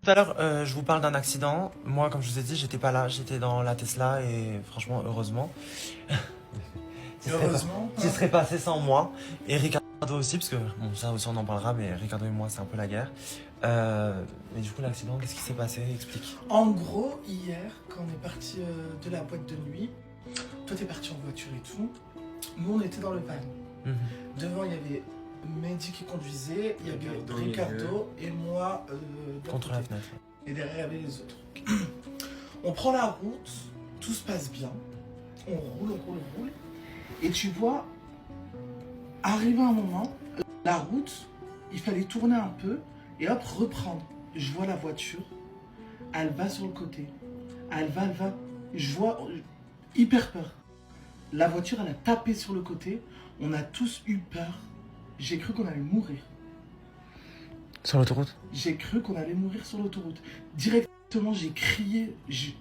Tout à l'heure, je vous parle d'un accident. Moi, comme je vous ai dit, j'étais pas là, j'étais dans la Tesla et franchement, heureusement. Heureusement. Qui serait passé sans moi. Et Ricardo aussi, parce que bon, ça aussi on en parlera, mais Ricardo et moi, c'est un peu la guerre. Mais du coup, l'accident, qu'est-ce qui s'est passé? Explique. En gros, hier, quand on est parti de la boîte de nuit, toi t'es parti en voiture et tout. Nous, on était dans le van. Mhm. Devant, il y avait Mehdi qui conduisait, il y avait Ricardo et moi de Contre côté. la fenêtre. Et derrière, il y avait les autres. On prend la route, tout se passe bien. On roule, on roule, on roule. Et tu vois, arrivé un moment, la route, il fallait tourner un peu et hop, reprendre. Je vois la voiture, elle va sur le côté. Elle va. Je vois hyper peur. La voiture, elle a tapé sur le côté. On a tous eu peur. J'ai cru qu'on allait mourir. Sur l'autoroute? J'ai cru qu'on allait mourir sur l'autoroute. Directement, j'ai crié. Tu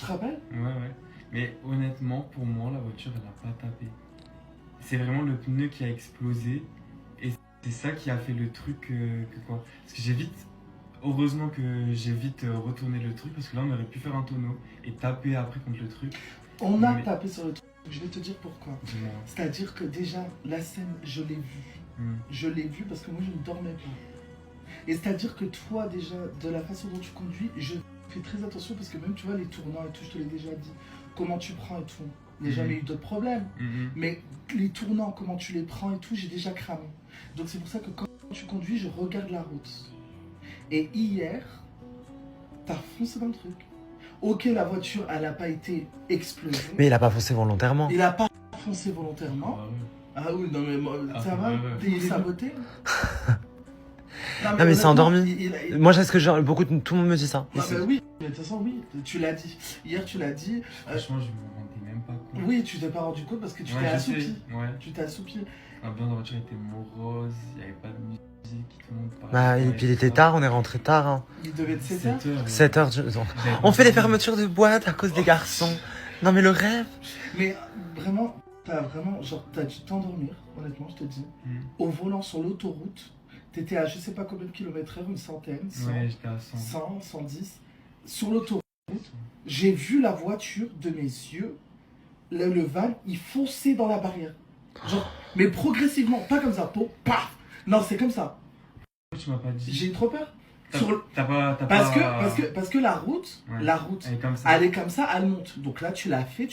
te rappelles? Ouais. Mais honnêtement, pour moi, la voiture, elle n'a pas tapé. C'est vraiment le pneu qui a explosé. Et c'est ça qui a fait le truc que quoi. Parce que heureusement que j'ai vite retourné le truc. Parce que là, on aurait pu faire un tonneau et taper après contre le truc. On a Mais- tapé sur le truc. Je vais te dire pourquoi. Dis-moi. C'est-à-dire que déjà, la scène, je l'ai vue. Je l'ai vue parce que moi, je ne dormais pas. Et c'est-à-dire que toi, déjà, de la façon dont tu conduis, je fais très attention parce que même, tu vois, les tournants et tout, je te l'ai déjà dit. Comment tu prends et tout. Il n'y a jamais eu d'autres problèmes. Mais les tournants, comment tu les prends et tout, j'ai déjà cramé. Donc c'est pour ça que quand tu conduis, je regarde la route. Et hier, t'as foncé dans le truc. Ok, la voiture, elle n'a pas été explosée. Mais il a pas foncé volontairement. Il n'a pas foncé volontairement. Ah ouais. Ah oui, non mais moi, Ah, ça va? ouais. T'es saboté? Non, mais c'est honnêtement, endormi. il- Moi, c'est ce que tout le monde me dit ça. Non, mais oui, mais de toute façon, oui, tu l'as dit. Hier, tu l'as dit. Franchement, je me rendais même pas compte. Oui, tu t'es pas rendu compte parce que tu Ouais, t'es je assoupi. sais. Ouais. Tu t'es assoupi. L'ambiance de la voiture était morose, il n'y avait pas de musique, tout le monde parlait. Bah, et puis il était tard, on est rentré tard. Hein. Il devait être 7 heures. 7 heures. On fait des fermetures de boîtes à cause des garçons. Non, mais le rêve. Mais vraiment, t'as dû t'endormir, honnêtement, je te dis. Au volant sur l'autoroute, t'étais à je sais pas combien de kilomètres heure, une centaine, 100, Ouais, j'étais à 100. 100, 110. Sur l'autoroute, j'ai vu la voiture de mes yeux, le van, il fonçait dans la barrière. Genre, mais progressivement, pas comme ça, paf. Non, c'est comme ça. Tu m'as pas dit. J'ai eu trop peur. Parce que la route, Ouais. la route, Elle est comme ça. elle est comme ça, elle monte. Donc là, tu l'as fait.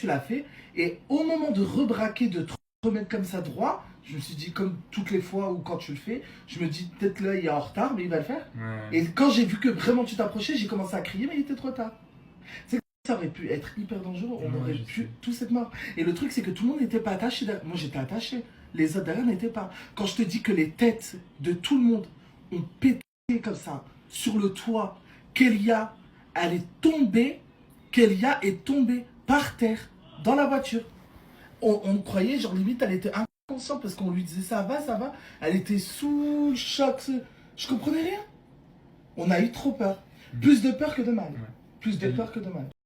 Et au moment de rebraquer, de te remettre comme ça droit, je me suis dit, comme toutes les fois où quand tu le fais, je me dis, peut-être là, il est en retard, mais il va le faire. Ouais. Et quand j'ai vu que vraiment tu t'approchais, j'ai commencé à crier, mais il était trop tard. C'est que ça aurait pu être hyper dangereux, on Ouais, aurait je pu sais. tous être morts. Et le truc, c'est que tout le monde n'était pas attaché. Moi, j'étais attaché. Les autres derrière n'étaient pas. Quand je te dis que les têtes de tout le monde ont pété comme ça sur le toit, Kélia, elle est tombée. Kélia est tombée par terre dans la voiture. On croyait, genre limite, elle était inconsciente parce qu'on lui disait ça va. Elle était sous choc. Je comprenais rien. On a eu trop peur. Plus de peur que de mal. Ouais. Plus de peur que de mal.